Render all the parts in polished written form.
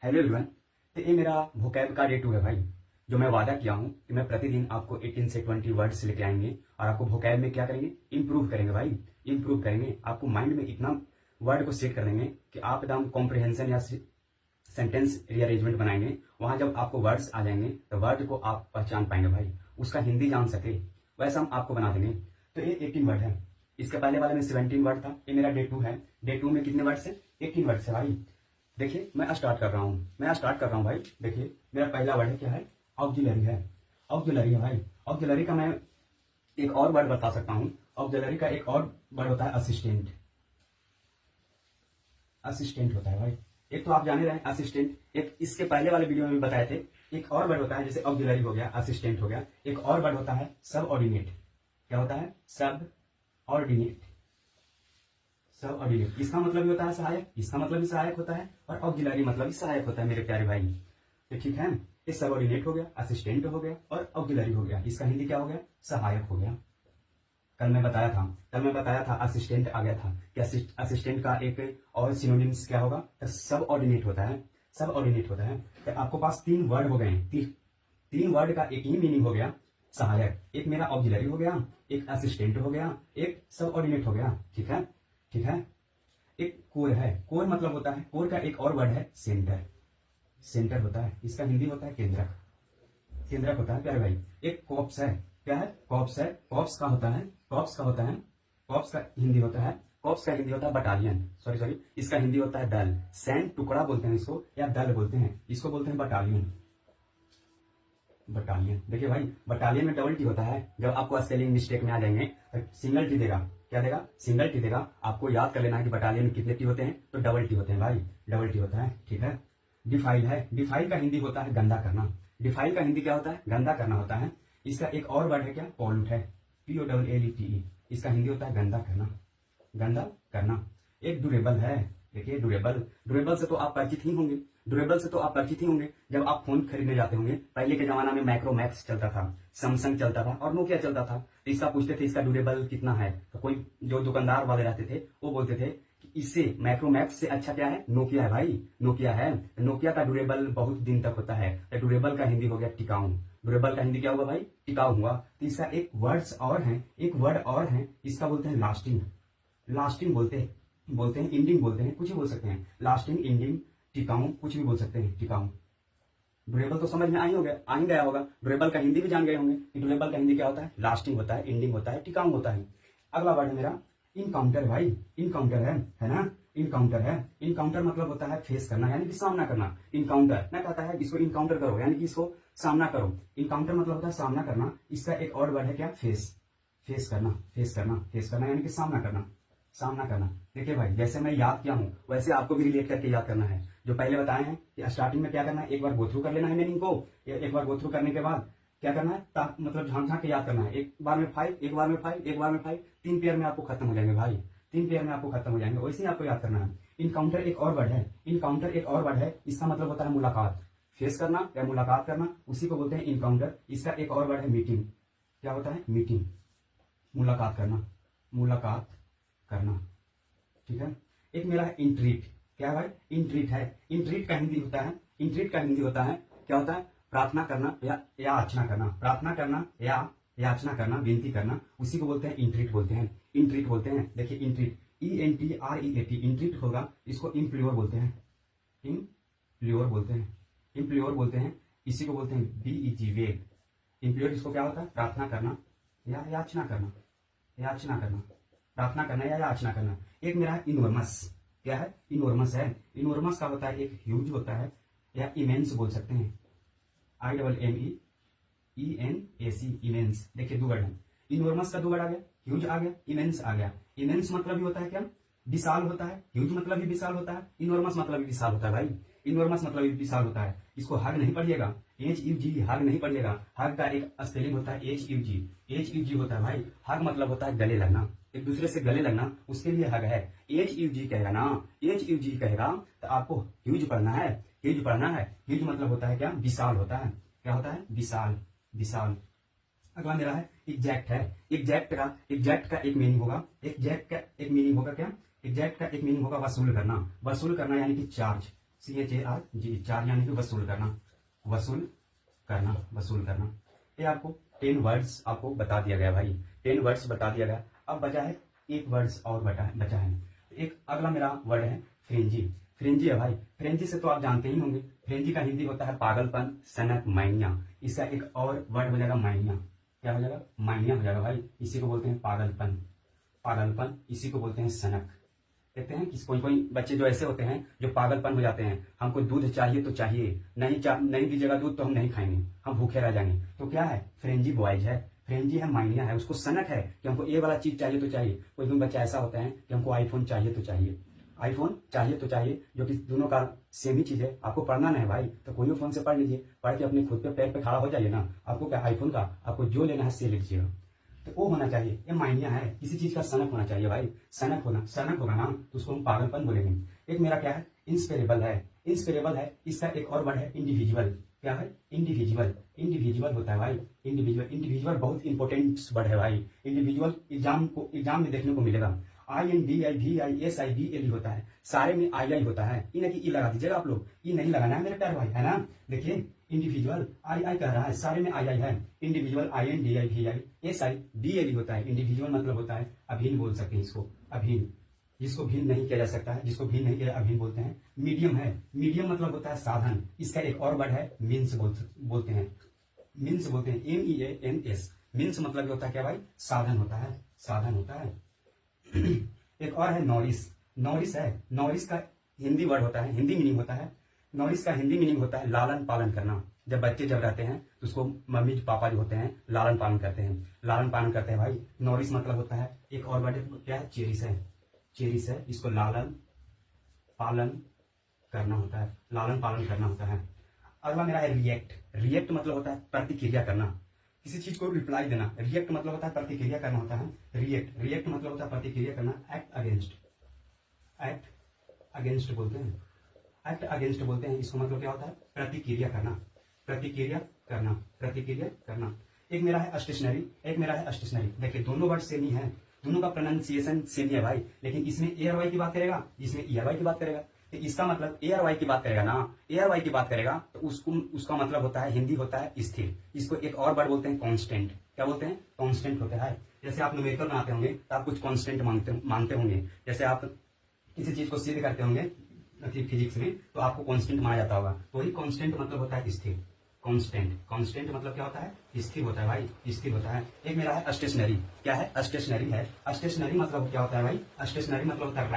Hello everyone. तो ये मेरा वोकैब का डे 2 है भाई। जो मैं वादा किया हूँ कि मैं प्रतिदिन आपको 18 से 20 वर्ड्स लेके आएंगे और आपको वोकैब में क्या करेंगे, इंप्रूव करेंगे भाई। इंप्रूव करेंगे, आपको माइंड में इतना वर्ड को सेट कर देंगे कि आप एकदम कॉम्प्रिहेंशन या सेंटेंस रीअरेंजमेंट बनाएंगे। वहां जब आपको वर्ड्स आ जाएंगे तो वर्ड को आप पहचान पाएंगे भाई, उसका हिंदी जान सके वैसा हम आपको बना देंगे। तो ये 18 वर्ड है। इसके पहले वाले में 17 वर्ड था। ये मेरा डे 2 है। डे 2 में कितने वर्ड्स है? 18 वर्ड्स है भाई। देखिए मैं स्टार्ट कर रहा हूँ भाई। देखिए मेरा पहला वर्ड है, क्या है? ऑक्सिलरी है। ऑक्सिलरी है भाई। ऑक्सिलरी का मैं एक और वर्ड बता सकता हूँ। ऑक्सिलरी का एक और वर्ड होता है असिस्टेंट। असिस्टेंट होता है भाई। एक तो आप जाने रहे हैं असिस्टेंट, एक इसके पहले वाले वीडियो में भी बताए थे। एक और वर्ड होता है, जैसे ऑक्सिलरी हो गया, असिस्टेंट हो गया। एक और वर्ड होता है सब ऑर्डिनेट। क्या होता है? सब ऑर्डिनेट। सब ऑर्डिनेट, इसका मतलब भी होता है सहायक, इसका मतलब भी सहायक होता है, और ऑक्सिलरी मतलब भी सहायक होता है मेरे प्यारे भाई। तो ठीक है, ये सब ऑर्डिनेट हो गया, असिस्टेंट हो गया और ऑक्सिलरी हो गया। इसका हिंदी क्या हो गया? सहायक हो गया। कल मैं बताया था असिस्टेंट आ गया था कि असिस्टेंट का एक और सिनोनिम्स क्या होगा? तो सब ऑर्डिनेट होता है। सब ऑर्डिनेट होता है। तो आपको पास 3 वर्ड हो गए। 3 वर्ड का एक ही मीनिंग हो गया, सहायक। एक मेरा ऑक्सिलरी हो गया, एक असिस्टेंट हो गया, एक सब ऑर्डिनेट हो गया। ठीक है, ठीक है। एक कोर है। कोर मतलब होता है, कोर का एक और वर्ड है सेंटर। सेंटर होता है, इसका हिंदी होता है केंद्रक। केंद्रक होता है प्यारे भाई। एक कॉप्स है। क्या है? कॉप्स है। कॉप्स का होता है, कॉप्स का होता है, कॉप्स का हिंदी होता है, कॉप्स का हिंदी होता है बटालियन। सॉरी, इसका हिंदी होता है दल। सैन टुकड़ा बोलते हैं इसको, या दल बोलते हैं इसको, बोलते हैं बटालियन। बटालियन। देखिए भाई, बटालियन में डबल टी होता है। जब आपको स्पेलिंग मिस्टेक में आ जाएंगे तो सिंगल टी देगा। क्या देगा? सिंगल टी देगा। आपको याद कर लेना है कि बटालियन में कितने टी होते हैं, तो डबल टी होते हैं भाई, डबल टी होता है। ठीक है। डिफाइल है। डिफाइल का हिंदी होता है गंदा करना। डिफाइल का हिंदी क्या होता है? गंदा करना होता है। इसका एक और वर्ड है, क्या? पॉल्यूट है। POLLUTE। इसका हिंदी होता है गंदा करना, गंदा करना। एक ड्यूरेबल है। देखिए ड्यूरेबल, ड्यूरेबल से तो आप परिचित ही होंगे। ड्यूरेबल से तो आप परिचित ही होंगे जब आप फोन खरीदने जाते होंगे। पहले के जमाना में मैक्रोमैक्स चलता था, सैमसंग चलता था और नोकिया चलता था। तो इसका पूछते थे इसका ड्यूरेबल कितना है, तो कोई जो दुकानदार वाले रहते थे वो बोलते थे कि इससे मैक्रोमैक्स से अच्छा क्या है? नोकिया है भाई, नोकिया है। नोकिया का ड्यूरेबल बहुत दिन तक होता है। तो ड्यूरेबल का हिंदी हो गया टिकाऊ। ड्यूरेबल का हिंदी क्या हुआ भाई? टिकाऊ हुआ। तो इसका एक वर्ड्स और है, एक वर्ड और है, इसका बोलते हैं लास्टिंग। लास्टिंग बोलते हैं, इंडिंग बोलते हैं, कुछ भी बोल सकते हैं। लास्टिंग, इंडिंग, टिकाऊ, कुछ भी बोल सकते हैं। टिकाऊ। ड्यूरेबल तो समझ में आ ही गया होगा। ड्यूरेबल का हिंदी भी जान गए होंगे कि ड्यूरेबल का हिंदी क्या होता है? लास्टिंग होता है, इंडिंग होता है, टिकाऊ होता है। अगला वर्ड है मेरा इनकाउंटर भाई। इनकाउंटर है ना? इनकाउंटर है। इनकाउंटर मतलब होता है फेस करना, यानी कि सामना करना। इनकाउंटर मैं कहता है इसको इनकाउंटर करो, यानी कि इसको सामना करो। इनकाउंटर मतलब होता है सामना करना। इसका एक और वर्ड है, क्या? फेस। फेस करना, फेस करना, फेस करना, यानी कि सामना करना, सामना करना। देखिए भाई, जैसे मैं याद किया हूं वैसे आपको भी रिलेट करके याद करना है। जो पहले बताए हैं कि स्टार्टिंग में क्या करना है, एक बार गो थ्रू कर लेना है मीनिंग को। एक बार गो थ्रू करने के बाद क्या करना है, मतलब झांक झांक के याद करना है। एक बार में 5, एक बार में 5, एक बार में 5, 3 पेयर में आपको खत्म हो जाएंगे भाई। 3 पेयर में आपको खत्म हो जाएंगे, वैसे ही आपको याद करना है। इनकाउंटर एक और वर्ड है। इनकाउंटर एक और वर्ड है, इसका मतलब होता है मुलाकात। फेस करना या मुलाकात करना, उसी को बोलते हैं इनकाउंटर। इसका एक और वर्ड है मीटिंग। क्या होता है? मीटिंग। मुलाकात करना, मुलाकात करना। ठीक है। एक मेरा है इंट्रीट। क्या है भाई? इंट्रीट है। इंट्रीट का हिंदी होता है, इंट्रीट का हिंदी होता है, क्या होता है? प्रार्थना करना या याचना करना। प्रार्थना करना या याचना करना, विनती करना, उसी को बोलते हैं इंट्रीट बोलते हैं। इंट्रीट बोलते हैं। देखिए इंट्रीट, ENTREAT, इंट्रीट होगा, इसको इम्प्लोर बोलते हैं। इम्प्लोर बोलते हैं, इम्प्लोर बोलते हैं। इसी को बोलते हैं BEG, वेग। इम्प्लोर इसको क्या होता है? प्रार्थना करना या याचना करना, याचना करना, प्रार्थना करना या याचना करना। एक मेरा है इनोर्मस। क्या है? इनोर्मस है। इनोर्मस का होता है एक ह्यूज होता है, या इमेंस बोल सकते हैं। IMMEENAC, immense. देखिए 2 वर्ड है। इनोर्मस का 2 वर्ड आ गया, ह्यूज आ गया, इमेंस आ गया। इमेंस मतलब भी होता है क्या? विशाल होता है। ह्यूज मतलब भी विशाल होता है। इनोर्मस मतलब भी विशाल होता है भाई। इनोर्मस मतलब भी विशाल होता है। इसको हग नहीं पढ़िएगा, HUG, हग नहीं पढ़िएगा। हग का एक स्पेलिंग होता है HUG, HUG होता है भाई। हग मतलब होता है गले लगना, एक दूसरे से गले लगना, उसके लिए हग है। HUG कहेगा ना, HUG कहेगा तो आपको ह्यूज पढ़ना है, ह्यूज पढ़ना है। ह्यूज मतलब होता है क्या? विशाल होता है। क्या होता है? विशाल, विशाल। अगला मेरा है एग्जैक्ट है। एग्जैक्ट का एक मीनिंग होगा, एग्जैक्ट का एक मीनिंग होगा क्या? एग्जैक्ट का एक मीनिंग होगा वसूल करना। वसूल करना यानी कि चार्ज, CHARG, चार्ज यानी कि वसूल करना, वसूल करना, वसूल करना। ये आपको 10 वर्ड्स आपको बता दिया गया भाई, 10 वर्ड्स बता दिया गया। अब बचा है एक वर्ड्स और बचा है। एक अगला मेरा वर्ड है फ्रेंजी। फ्रेंजी है भाई, फ्रेंजी से तो आप जानते ही होंगे, फ्रेंजी का हिंदी होता है पागलपन, सनक, माइनिया। इसका एक और वर्ड हो जाएगा माइनिया। क्या हो जाएगा? माइनिया हो जाएगा भाई। इसी को बोलते हैं पागलपन, पागलपन, इसी को बोलते हैं सनक। कहते हैं कि कोई बच्चे जो ऐसे होते हैं जो पागलपन हो जाते हैं, हमको दूध चाहिए तो चाहिए, नहीं दीजिएगा दूध तो हम नहीं खाएंगे, हम भूखे रह जाएंगे। तो क्या है? फ्रेंजी बॉयज है, फ्रेंजी है, माइनिया है। उसको सनक है कि हमको ये वाला चीज चाहिए तो चाहिए। कोई बच्चा ऐसा होता है कि हमको आईफोन चाहिए तो चाहिए, आईफोन चाहिए तो चाहिए, जो कि दोनों का सेम ही चीज है। आपको पढ़ना नहीं है भाई तो कोई फोन से पढ़ लीजिए, पढ़ के अपने खुद पे पैर पे खड़ा हो जाइए ना। आपको क्या आईफोन का, आपको जो लेना है से लीजिएगा। तो वो होना चाहिए, ये माइनिया है, किसी चीज का सनक होना चाहिए भाई। सनक होगा ना तो उसको हम पागलपन बोलेंगे। एक मेरा क्या है? इंस्पिरेबल है, इंस्पिरेबल है। इसका एक और वर्ड है इंडिविजुअल। क्या है? इंडिविजुअल, इंडिविजुअल होता है भाई, इंडिविजुअल। इंडिविजुअल बहुत इंपॉर्टेंट वर्ड है भाई। इंडिविजुअल एग्जाम में देखने को मिलेगा। INDIVISIBL होता है, सारे में आई होता है। ई नहीं कि लगा दीजिएगा आप लोग, ई नहीं लगाना है मेरे प्यारे भाई, है ना। देखिए इंडिविजुअल आई कह रहा है, सारे में आई है। इंडिविजुअल INDIVISIBL होता है। इंडिविजुअल मतलब होता है अभिन्न, बोल सकते हैं इसको अभिन्न, जिसको भिन्न नहीं किया जा सकता है, जिसको भिन्न नहीं किया अभिन्न बोलते हैं। मीडियम है, मीडियम मतलब होता है साधन। इसका एक और वर्ड है मीन्स, बोलते हैं मीन्स, बोलते हैं MEANS। मीन्स मतलब होता है क्या भाई? साधन होता है, साधन होता है। एक और है नॉरिस। नॉरिस है, नॉरिस का हिंदी वर्ड होता है, हिंदी मीनिंग होता है। नॉरिस का हिंदी मीनिंग होता है लालन पालन करना। जब बच्चे रहते हैं तो उसको मम्मी पापा जो होते हैं लालन पालन करते हैं, लालन पालन करते हैं भाई। नॉरिस मतलब होता है। एक और वर्ड क्या है? चेरिस है, चेरिस है। इसको लालन पालन करना होता है, लालन पालन करना होता है। अगला मेरा है रिएक्ट। रिएक्ट मतलब होता है प्रतिक्रिया करना, किसी चीज को रिप्लाई देना। रिएक्ट मतलब होता है प्रतिक्रिया करना होता है। रिएक्ट मतलब होता है प्रतिक्रिया करना। एक्ट अगेंस्ट बोलते हैं, एक्ट अगेंस्ट बोलते हैं। इसको मतलब क्या होता है? प्रतिक्रिया करना, प्रतिक्रिया करना, प्रतिक्रिया करना। एक मेरा है स्टेशनरी, एक मेरा है स्टेशनरी। देखिए दोनों वर्ड सेम ही है, दोनों का प्रोनाउंसिएशन सेम ही है भाई, लेकिन इसमें ARY की बात करेगा, इसमें ERY की बात करेगा। तो इसका मतलब ARY की बात करेगा ना, ARY की बात करेगा तो उसका मतलब होता है, हिंदी होता है स्थिर। इसको एक और वर्ड बोलते हैं कांस्टेंट। क्या बोलते हैं? कांस्टेंट होता है। जैसे आप न्यूमेरिकल बनाते होंगे तो आप कुछ कांस्टेंट मानते होंगे। जैसे आप किसी चीज को सिद्ध करते होंगे फिजिक्स में तो आपको कांस्टेंट माना जाता होगा, तो वही कांस्टेंट मतलब होता है स्थिर। कांस्टेंट मतलब क्या होता है? स्थिर होता है भाई, स्थिर होता है। एक मेरा है स्टेशनरी। क्या है? स्टेशनरी है। स्टेशनरी मतलब क्या होता है भाई? स्टेशनरी मतलब होता है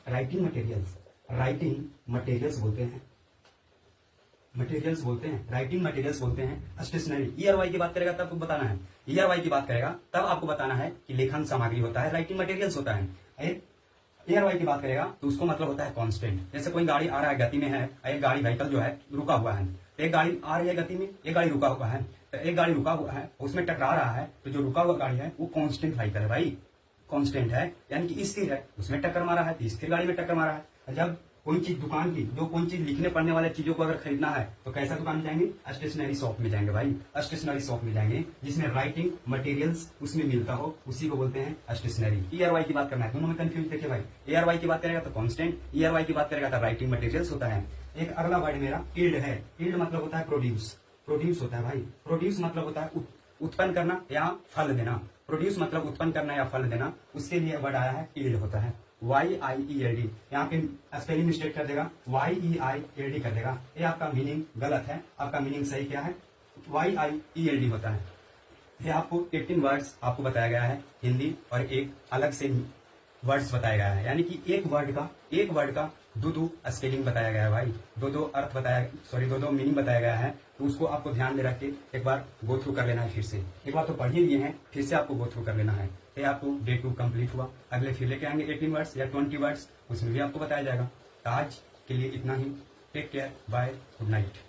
राइटिंग मटेरियल्स, राइटिंग मटेरियल्स बोलते हैं, मटेरियल्स बोलते हैं, राइटिंग मटेरियल्स बोलते हैं। स्टेशनरी ERY की बात करेगा तब आपको बताना है, ERY की बात करेगा तब आपको बताना है कि लेखन सामग्री होता है, राइटिंग मटेरियल्स होता है। ERY की बात करेगा तो उसको मतलब होता है कांस्टेंट। जैसे कोई गाड़ी आ रहा है, गति में है, एक गाड़ी व्हीकल जो है रुका हुआ है, एक गाड़ी आ रही है गति में, एक गाड़ी रुका हुआ है, तो एक गाड़ी रुका हुआ है उसमें टकरा रहा है, तो जो रुका हुआ गाड़ी है वो कांस्टेंट व्हीकल है भाई, कांस्टेंट है, यानी कि स्थिर है। उसमें टक्कर मारा है तो स्थिर गाड़ी में टक्कर मारा है। जब कोई चीज दुकान की, जो कोई चीज लिखने पढ़ने वाले चीजों को अगर खरीदना है तो कैसा दुकान में जाएंगे? स्टेशनरी शॉप में जाएंगे भाई, स्टेशनरी शॉप में जाएंगे, जिसमें राइटिंग मटेरियल्स उसमें मिलता हो, उसी को बोलते हैं स्टेशनरी। ERY की बात करना है, दोनों में कंफ्यूज देखिए भाई। ERY की बात करेगा तो कांस्टेंट, ERY की बात करेगा तो राइटिंग मटेरियल्स होता है। एक अगला वर्ड मेरा ईल्ड है। ईल्ड मतलब होता है प्रोड्यूस, प्रोड्यूस होता है भाई। प्रोड्यूस मतलब होता है उत्पन्न करना या फल देना। प्रोड्यूस मतलब उत्पन्न करना या फल देना, उसके लिए वर्ड आया है ईल्ड होता है। YIELD, यहाँ पे स्पेलिंग मिस्टेक कर देगा, YEILD कर देगा, ये आपका मीनिंग गलत है। आपका मीनिंग सही क्या है? YIELD होता है। ये आपको 18 वर्ड्स आपको बताया गया है हिंदी, और एक अलग से वर्ड्स बताया गया है, यानी कि एक वर्ड का दो स्पेलिंग बताया गया है भाई, दो अर्थ बताया, दो मीनिंग बताया गया है। तो उसको आपको ध्यान में रख के एक बार गो थ्रू कर लेना है। फिर से एक बार तो पढ़ ही लिए हैं, फिर से आपको गो थ्रू कर लेना है। ये आपको डे 2 कंप्लीट हुआ। अगले फिर लेके आएंगे 18 वर्ड्स या 20 वर्ड्स, उसमें भी आपको बताया जाएगा। तो आज के लिए इतना ही। Take care, bye, good night.